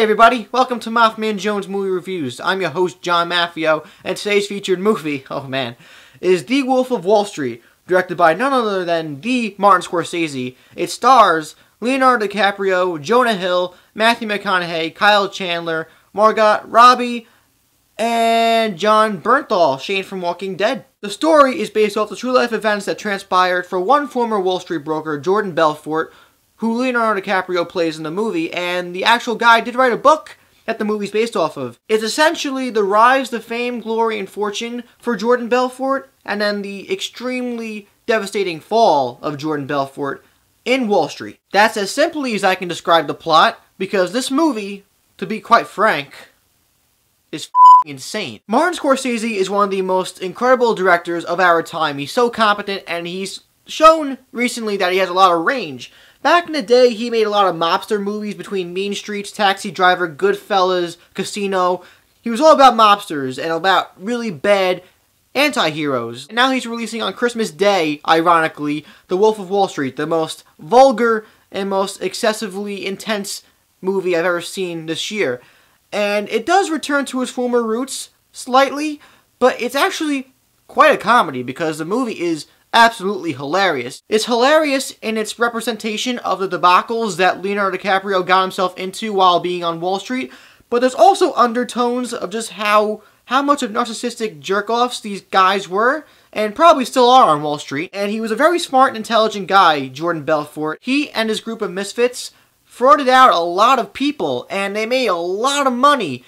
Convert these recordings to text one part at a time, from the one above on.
Hey everybody, welcome to Mothman Jones Movie Reviews. I'm your host, John Maffio, and today's featured movie, oh man, is The Wolf of Wall Street, directed by none other than the Martin Scorsese. It stars Leonardo DiCaprio, Jonah Hill, Matthew McConaughey, Kyle Chandler, Margot Robbie, and Jon Bernthal, Shane from Walking Dead. The story is based off the true-life events that transpired for one former Wall Street broker, Jordan Belfort, who Leonardo DiCaprio plays in the movie, and the actual guy did write a book that the movie's based off of. It's essentially the rise to fame, glory, and fortune for Jordan Belfort, and then the extremely devastating fall of Jordan Belfort in Wall Street. That's as simply as I can describe the plot, because this movie, to be quite frank, is insane. Martin Scorsese is one of the most incredible directors of our time. He's so competent, and he's shown recently that he has a lot of range. Back in the day, he made a lot of mobster movies between Mean Streets, Taxi Driver, Goodfellas, Casino. He was all about mobsters and about really bad anti-heroes. And now he's releasing on Christmas Day, ironically, The Wolf of Wall Street, the most vulgar and most excessively intense movie I've ever seen this year. And it does return to its former roots slightly, but it's actually quite a comedy because the movie is absolutely hilarious. It's hilarious in its representation of the debacles that Leonardo DiCaprio got himself into while being on Wall Street, but there's also undertones of just how much of narcissistic jerk-offs these guys were, and probably still are on Wall Street. And he was a very smart and intelligent guy, Jordan Belfort. He and his group of misfits frauded out a lot of people, and they made a lot of money.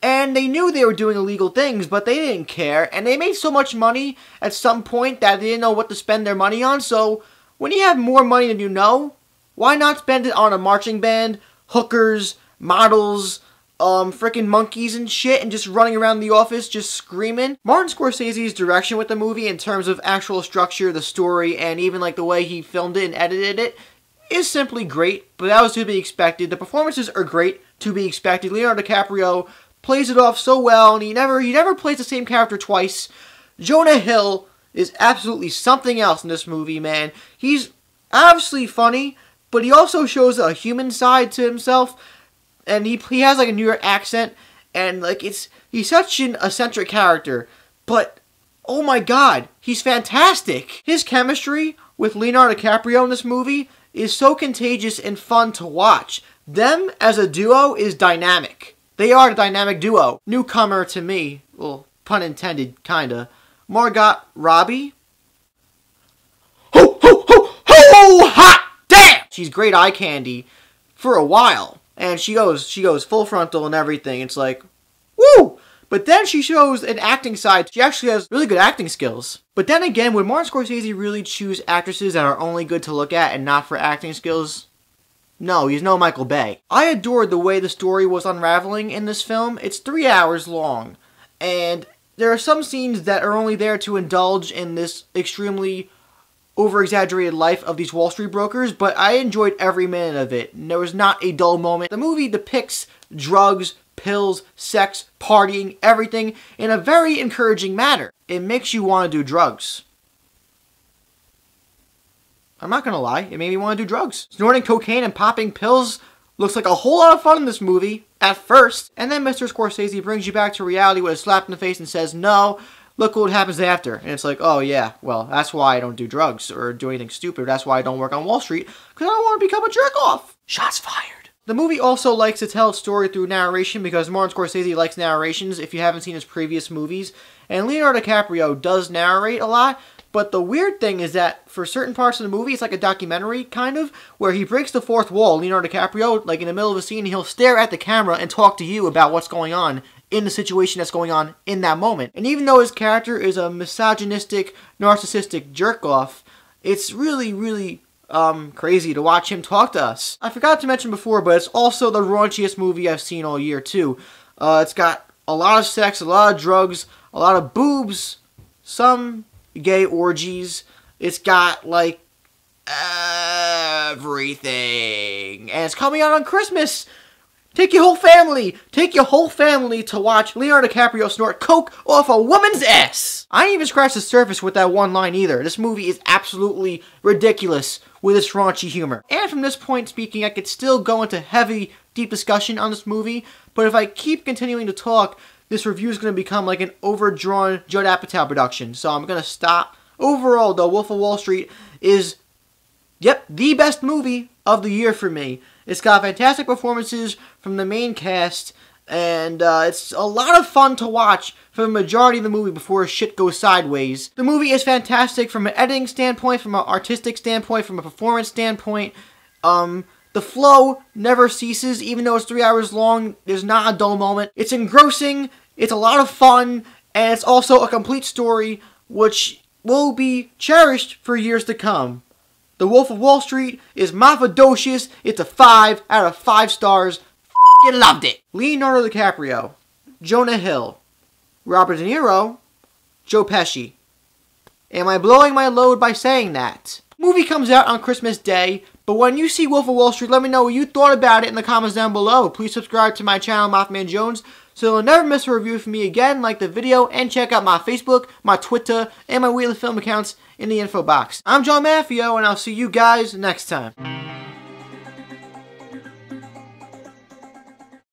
And they knew they were doing illegal things, but they didn't care. And they made so much money at some point that they didn't know what to spend their money on. So, when you have more money than you know, why not spend it on a marching band, hookers, models, frickin' monkeys and shit, and just running around the office just screaming? Martin Scorsese's direction with the movie in terms of actual structure, the story, and even like the way he filmed it and edited it is simply great, but that was to be expected. The performances are great, to be expected. Leonardo DiCaprio plays it off so well, and he never plays the same character twice. Jonah Hill is absolutely something else in this movie, man. He's obviously funny, but he also shows a human side to himself, and he has like a New York accent, and like he's such an eccentric character, but oh my god, he's fantastic. His chemistry with Leonardo DiCaprio in this movie is so contagious and fun to watch. Them as a duo is dynamic. They are a dynamic duo. Newcomer to me, well, pun intended, kinda, Margot Robbie. Ho, ho, ho, ho, hot damn! She's great eye candy for a while. And she goes full frontal and everything. It's like, woo! But then she shows an acting side. She actually has really good acting skills. But then again, would Martin Scorsese really choose actresses that are only good to look at and not for acting skills? No, he's no Michael Bay. I adored the way the story was unraveling in this film. It's 3 hours long, and there are some scenes that are only there to indulge in this extremely over-exaggerated life of these Wall Street brokers, but I enjoyed every minute of it. There was not a dull moment. The movie depicts drugs, pills, sex, partying, everything in a very encouraging manner. It makes you want to do drugs. I'm not gonna lie, it made me want to do drugs. Snorting cocaine and popping pills looks like a whole lot of fun in this movie, at first. And then Mr. Scorsese brings you back to reality with a slap in the face and says, no, look what happens after. And it's like, oh yeah, well, that's why I don't do drugs or do anything stupid. That's why I don't work on Wall Street, because I don't want to become a jerk-off. Shots fired. The movie also likes to tell its story through narration, because Martin Scorsese likes narrations if you haven't seen his previous movies. And Leonardo DiCaprio does narrate a lot. But the weird thing is that for certain parts of the movie, it's like a documentary, kind of, where he breaks the fourth wall. Leonardo DiCaprio, like in the middle of a scene, he'll stare at the camera and talk to you about what's going on in the situation that's going on in that moment. And even though his character is a misogynistic, narcissistic jerk-off, it's really, really crazy to watch him talk to us. I forgot to mention before, but it's also the raunchiest movie I've seen all year, too. It's got a lot of sex, a lot of drugs, a lot of boobs, some gay orgies. It's got like everything, and it's coming out on Christmas. Take your whole family to watch Leonardo DiCaprio snort coke off a woman's ass. I didn't even scratch the surface with that one line either. This movie is absolutely ridiculous with its raunchy humor. And from this point speaking, I could still go into heavy deep discussion on this movie, but if I keep continuing to talk, this review is going to become like an overdrawn Judd Apatow production, so I'm going to stop. Overall, though, Wolf of Wall Street is, yep, the best movie of the year for me. It's got fantastic performances from the main cast, and it's a lot of fun to watch for the majority of the movie before shit goes sideways. The movie is fantastic from an editing standpoint, from an artistic standpoint, from a performance standpoint. The flow never ceases, even though it's 3 hours long. There's not a dull moment. It's engrossing, it's a lot of fun, and it's also a complete story which will be cherished for years to come. The Wolf of Wall Street is mafadocious. It's a 5 out of 5 stars. F***ing loved it. Leonardo DiCaprio, Jonah Hill, Robert De Niro, Joe Pesci. Am I blowing my load by saying that? Movie comes out on Christmas Day, but when you see Wolf of Wall Street, let me know what you thought about it in the comments down below. Please subscribe to my channel, Mothman Jones, so you'll never miss a review from me again. Like the video, and check out my Facebook, my Twitter, and my Wheel of Film accounts in the info box. I'm John Maffio, and I'll see you guys next time.